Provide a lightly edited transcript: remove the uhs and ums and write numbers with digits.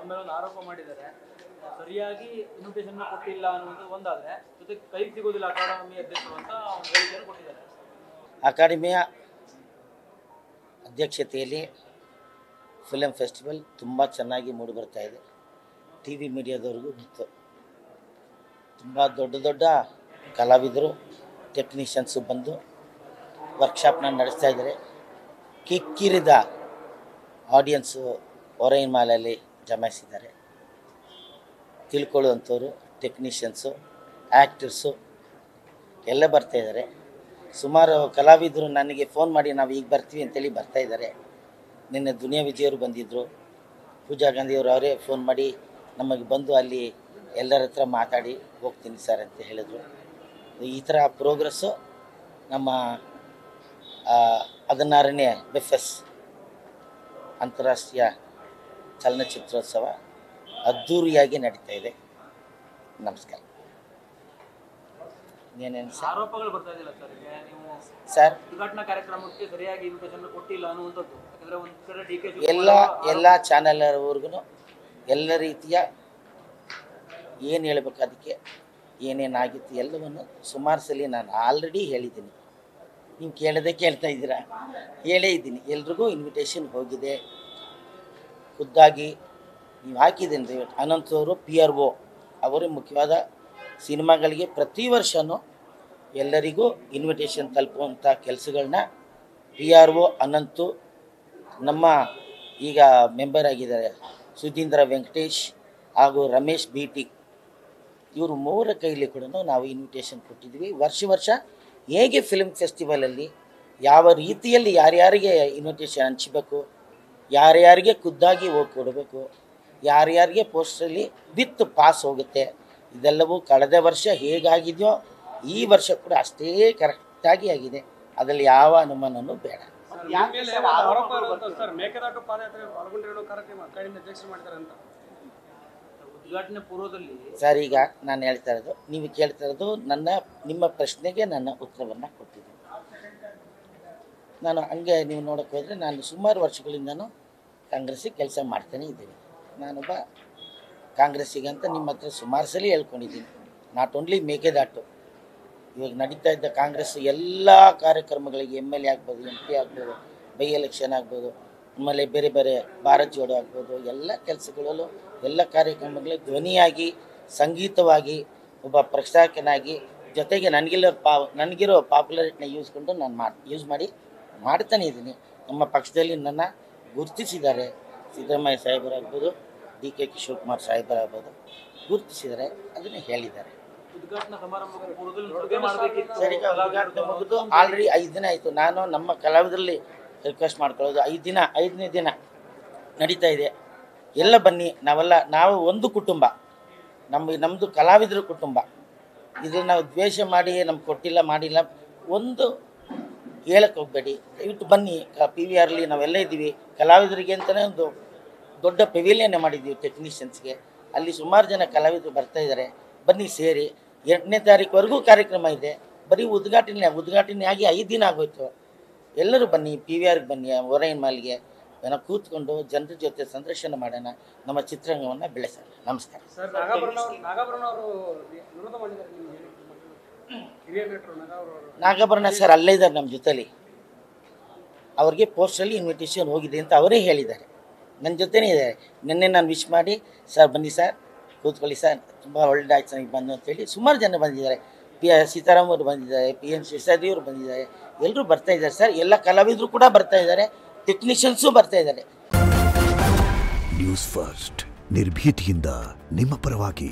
ಆಮೇಲೆ ಒಂದು ಆರೋಪ ಮಾಡಿದ್ದಾರೆ, ಸರಿಯಾಗಿ ಇನ್ವಿಟೇಷನ್ ಕೊಟ್ಟಿಲ್ಲ ಅನ್ನುವಂಥದ್ದು ಒಂದಾದರೆ, ಜೊತೆಗೆ ಕೈಗೆ ಸಿಗೋದಿಲ್ಲ ಅಕಾಡೆಮಿ ಅಧ್ಯಕ್ಷರು ಅಂತ ಒಂದು ಹೇಳಿಕೆಯನ್ನು ಕೊಟ್ಟಿದ್ದಾರೆ. ಅಕಾಡೆಮಿಯ ಅಧ್ಯಕ್ಷತೆಯಲ್ಲಿ ಫಿಲಮ್ ಫೆಸ್ಟಿವಲ್ ತುಂಬ ಚೆನ್ನಾಗಿ ಮೂಡಿಬರ್ತಾ ಇದೆ. ಟಿ ವಿ ಮೀಡಿಯಾದವ್ರಿಗೂ ಗೊತ್ತು. ತುಂಬ ದೊಡ್ಡ ದೊಡ್ಡ ಕಲಾವಿದರು ಟೆಕ್ನಿಷಿಯನ್ಸು ಬಂದು ವರ್ಕ್ಶಾಪ್ನ ನಡೆಸ್ತಾ ಇದ್ದಾರೆ. ಕಿಕ್ಕಿರಿದ ಆಡಿಯನ್ಸು ಹೊರೈನ ಮಾಲಲ್ಲಿ ಜಮಾಯಿಸಿದ್ದಾರೆ. ತಿಳ್ಕೊಳ್ಳುವಂಥವ್ರು ಟೆಕ್ನಿಷಿಯನ್ಸು, ಆ್ಯಕ್ಟರ್ಸು ಎಲ್ಲ ಬರ್ತಾಯಿದ್ದಾರೆ. ಸುಮಾರು ಕಲಾವಿದರು ನನಗೆ ಫೋನ್ ಮಾಡಿ ನಾವು ಈಗ ಬರ್ತೀವಿ ಅಂತೇಳಿ ಬರ್ತಾಯಿದ್ದಾರೆ. ನಿನ್ನೆ ದುನಿಯಾ ವಿಜಯವರು ಬಂದಿದ್ದರು, ಪೂಜಾ ಗಾಂಧಿಯವರು ಅವರೇ ಫೋನ್ ಮಾಡಿ ನಮಗೆ ಬಂದು ಅಲ್ಲಿ ಎಲ್ಲರ ಹತ್ರ ಮಾತಾಡಿ ಹೋಗ್ತೀನಿ ಸರ್ ಅಂತ ಹೇಳಿದರು. ಈ ಥರ ಪ್ರೋಗ್ರೆಸ್ಸು ನಮ್ಮ 16ನೇ ಬೆಫೆಸ್ ಅಂತಾರಾಷ್ಟ್ರೀಯ ಚಲನಚಿತ್ರೋತ್ಸವ ಅದ್ಧೂರಿಯಾಗಿ ನಡೀತಾ ಇದೆ. ನಮಸ್ಕಾರ. ಏನೇನು ಆರೋಪಗಳು ಬರ್ತಾ ಇದ್ದಿಲ್ಲ ಸರ್, ನೀವು ಸರ್ ಉದ್ಘಾಟನಾ ಕಾರ್ಯಕ್ರಮಕ್ಕೆ ಸರಿಯಾಗಿ ಇನ್ವಿಟೇಷನ್ ಕೊಟ್ಟಿಲ್ಲ ಅನ್ನುವಂಥದ್ದು. ಯಾಕಂದರೆ ಒಂದು ಕಡೆ DK ಎಲ್ಲ ಚಾನಲ್ವರೆಗೂ ಎಲ್ಲ ರೀತಿಯ ಏನು ಹೇಳಬೇಕು, ಅದಕ್ಕೆ ಏನೇನಾಗಿತ್ತು ಎಲ್ಲವನ್ನು ಸುಮಾರು ಸಲ ನಾನು ಆಲ್ರೆಡಿ ಹೇಳಿದ್ದೀನಿ. ನೀವು ಕೇಳ್ತಾ ಇದ್ದೀರಾ, ಹೇಳೇ ಇದ್ದೀನಿ. ಎಲ್ರಿಗೂ ಇನ್ವಿಟೇಷನ್ ಹೋಗಿದೆ. ಖುದ್ದಾಗಿ ನೀವು ಹಾಕಿದ್ದೀನಿ ರೀ. ಅನಂತವರು PRO ಅವರು ಮುಖ್ಯವಾದ ಸಿನಿಮಾಗಳಿಗೆ ಪ್ರತಿ ವರ್ಷವೂ ಎಲ್ಲರಿಗೂ ಇನ್ವಿಟೇಷನ್ ತಲುಪುವಂಥ ಕೆಲಸಗಳನ್ನ PRO ಅನಂತು, ನಮ್ಮ ಈಗ ಮೆಂಬರ್ ಆಗಿದ್ದಾರೆ ಸುಧೀಂದ್ರ ವೆಂಕಟೇಶ್ ಹಾಗೂ ರಮೇಶ್ BT, ಇವರು ಮೂವರ ಕೈಲಿ ಕೂಡ ನಾವು ಇನ್ವಿಟೇಷನ್ ಕೊಟ್ಟಿದ್ವಿ. ವರ್ಷ ಹೇಗೆ ಫಿಲ್ಮ್ ಫೆಸ್ಟಿವಲಲ್ಲಿ ಯಾವ ರೀತಿಯಲ್ಲಿ ಯಾರ್ಯಾರಿಗೆ ಇನ್ವಿಟೇಷನ್ ಹಂಚಬೇಕು, ಯಾರ್ಯಾರಿಗೆ ಖುದ್ದಾಗಿ ಹೋಗಿ ಕೊಡಬೇಕು, ಯಾರ್ಯಾರಿಗೆ ಪೋಸ್ಟಲ್ಲಿ ವಿತ್ ಪಾಸ್ ಹೋಗುತ್ತೆ, ಇದೆಲ್ಲವೂ ಕಳೆದ ವರ್ಷ ಹೇಗಾಗಿದೆಯೋ ಈ ವರ್ಷ ಕೂಡ ಅಷ್ಟೇ ಕರೆಕ್ಟಾಗಿ ಆಗಿದೆ. ಅದರಲ್ಲಿ ಯಾವ ಅನುಮಾನವೂ ಬೇಡ. ಉದ್ಘಾಟನೆ ಪೂರ್ವದಲ್ಲಿ ಸರ್, ಈಗ ನಾನು ಹೇಳ್ತಾ ಇರೋದು, ನೀವು ಕೇಳ್ತಾ ಇರೋದು ನಿಮ್ಮ ಪ್ರಶ್ನೆಗೆ ನನ್ನ ಉತ್ತರವನ್ನು ಕೊಟ್ಟಿದ್ದೀನಿ. ನಾನು ಹಂಗೆ ನೀವು ನೋಡೋಕ್ಕೆ ಹೋದರೆ ನಾನು ಸುಮಾರು ವರ್ಷಗಳಿಂದನೂ ಕಾಂಗ್ರೆಸ್ಸಿಗೆ ಕೆಲಸ ಮಾಡ್ತಾನೆ ಇದ್ದೀನಿ. ನಾನೊಬ್ಬ ಕಾಂಗ್ರೆಸ್ಸಿಗೆ ಅಂತ ನಿಮ್ಮ ಹತ್ರ ಸುಮಾರು ಸಲ ಹೇಳ್ಕೊಂಡಿದ್ದೀನಿ. ನಾಟ್ ಓನ್ಲಿ ಮೇಕೆದಾಟು, ಇವಾಗ ನಡೀತಾ ಇದ್ದ ಕಾಂಗ್ರೆಸ್ ಎಲ್ಲ ಕಾರ್ಯಕ್ರಮಗಳಿಗೆ MLA ಆಗ್ಬೋದು, MP ಆಗ್ಬೋದು, ಬೈ ಎಲೆಕ್ಷನ್ ಆಗ್ಬೋದು, ಆಮೇಲೆ ಬೇರೆ ಬೇರೆ ಭಾರತ್ ಜೋಡೋ ಆಗ್ಬೋದು, ಎಲ್ಲ ಕೆಲಸಗಳಲ್ಲೂ ಎಲ್ಲ ಕಾರ್ಯಕ್ರಮಗಳಿಗೆ ಧ್ವನಿಯಾಗಿ ಸಂಗೀತವಾಗಿ ಒಬ್ಬ ಪ್ರಶಾಸಕನಾಗಿ ಜೊತೆಗೆ ನನಗಿರೋ ಪಾಪ್ಯುಲಾರಿಟಿನ ಯೂಸ್ ಮಾಡಿ ಮಾಡ್ತಾನೆ ಇದ್ದೀನಿ. ನಮ್ಮ ಪಕ್ಷದಲ್ಲಿ ನನ್ನ ಗುರುತಿಸಿದ್ದಾರೆ. ಸಿದ್ದರಾಮಯ್ಯ ಸಾಹೇಬರಾಗ್ಬೋದು, DK ಶಿವಕುಮಾರ್ ಸಾಹೇಬರಾಗ್ಬೋದು ಗುರುತಿಸಿದ್ದಾರೆ, ಅದನ್ನು ಹೇಳಿದ್ದಾರೆ. ಉದ್ಘಾಟನಾ ಸಮಾರಂಭದ ಪೂರ್ವದಲ್ಲಿ ಸರಿ, ಉದ್ಘಾಟನೆ ಮುಗಿದು ಆಲ್ರೆಡಿ 5 ದಿನ ಆಯಿತು. ನಾನು ನಮ್ಮ ಕಲಾವಿದರಲ್ಲಿ ರಿಕ್ವೆಸ್ಟ್ ಮಾಡ್ಕೊಳ್ಳೋದು 5ನೇ ದಿನ ನಡೀತಾ ಇದೆ. ಎಲ್ಲ ಬನ್ನಿ, ನಾವು ಒಂದು ಕುಟುಂಬ, ನಮ್ಮದು ಕಲಾವಿದರ ಕುಟುಂಬ. ಇದನ್ನು ನಾವು ದ್ವೇಷ ಮಾಡಿ ನಮ್ಗೆ ಕೊಟ್ಟಿಲ್ಲ ಮಾಡಿಲ್ಲ ಒಂದು ಹೇಳಕ್ಕೆ ಹೋಗಬೇಡಿ. ದಯವಿಟ್ಟು ಬನ್ನಿ. PVRಲಿ ನಾವೆಲ್ಲ ಇದ್ದೀವಿ. ಕಲಾವಿದರಿಗೆ ಅಂತಲೇ ಒಂದು ದೊಡ್ಡ ಪೆವಿಲಿಯನ್ನೇ ಮಾಡಿದ್ದೀವಿ ಟೆಕ್ನಿಷಿಯನ್ಸ್ಗೆ. ಅಲ್ಲಿ ಸುಮಾರು ಜನ ಕಲಾವಿದರು ಬರ್ತಾಯಿದ್ದಾರೆ. ಬನ್ನಿ ಸೇರಿ. 8ನೇ ತಾರೀಕುವರೆಗೂ ಕಾರ್ಯಕ್ರಮ ಇದೆ. ಬರೀ ಉದ್ಘಾಟನೆ ಆಗಿ 5 ದಿನ ಆಗೋಯ್ತು. ಎಲ್ಲರೂ ಬನ್ನಿ, PVRಗೆ ಬನ್ನಿ, ಹೊರೈನ ಮಾಲ್ಗೆ ನಾವು ಕೂತ್ಕೊಂಡು ಜನರ ಜೊತೆ ಸಂದರ್ಶನ ಮಾಡೋಣ, ನಮ್ಮ ಚಿತ್ರರಂಗವನ್ನು ಬೆಳೆಸೋಣ. ನಮಸ್ಕಾರ. ನಾಗಾಭರಣ ಸರ್ ಅಲ್ಲೇ ಇದ್ದಾರೆ ನಮ್ಮ ಜೊತೆಲಿ. ಅವ್ರಿಗೆ ಪೋಸ್ಟಲ್ಲಿ ಇನ್ವಿಟೇಷನ್ ಹೋಗಿದೆ ಅಂತ ಅವರೇ ಹೇಳಿದ್ದಾರೆ. ನನ್ನ ಜೊತೆನೇ ಇದ್ದಾರೆ. ನಿನ್ನೆ ನಾನು ವಿಶ್ ಮಾಡಿ, ಸರ್ ಬನ್ನಿ ಸರ್, ಕೂತ್ಕೊಳ್ಳಿ ಸರ್, ತುಂಬ ಒಳ್ಳೆದಾಯ್ತು ನನಗೆ ಬಂದು ಅಂತೇಳಿ ಸುಮಾರು ಜನ ಬಂದಿದ್ದಾರೆ. ಸೀತಾರಾಮ್ ಅವರು ಬಂದಿದ್ದಾರೆ, PM ಶೇಷಾದ್ರಿ ಅವರು ಬಂದಿದ್ದಾರೆ, ಎಲ್ಲರೂ ಬರ್ತಾಯಿದ್ದಾರೆ ಸರ್. ಎಲ್ಲ ಕಲಾವಿದರು ಕೂಡ ಬರ್ತಾಯಿದ್ದಾರೆ, ಟೆಕ್ನಿಷಿಯನ್ಸು ಬರ್ತಾಯಿದ್ದಾರೆ. ನ್ಯೂಸ್ ಫಸ್ಟ್, ನಿರ್ಭೀತಿಯಿಂದ ನಿಮ್ಮ ಪರವಾಗಿ.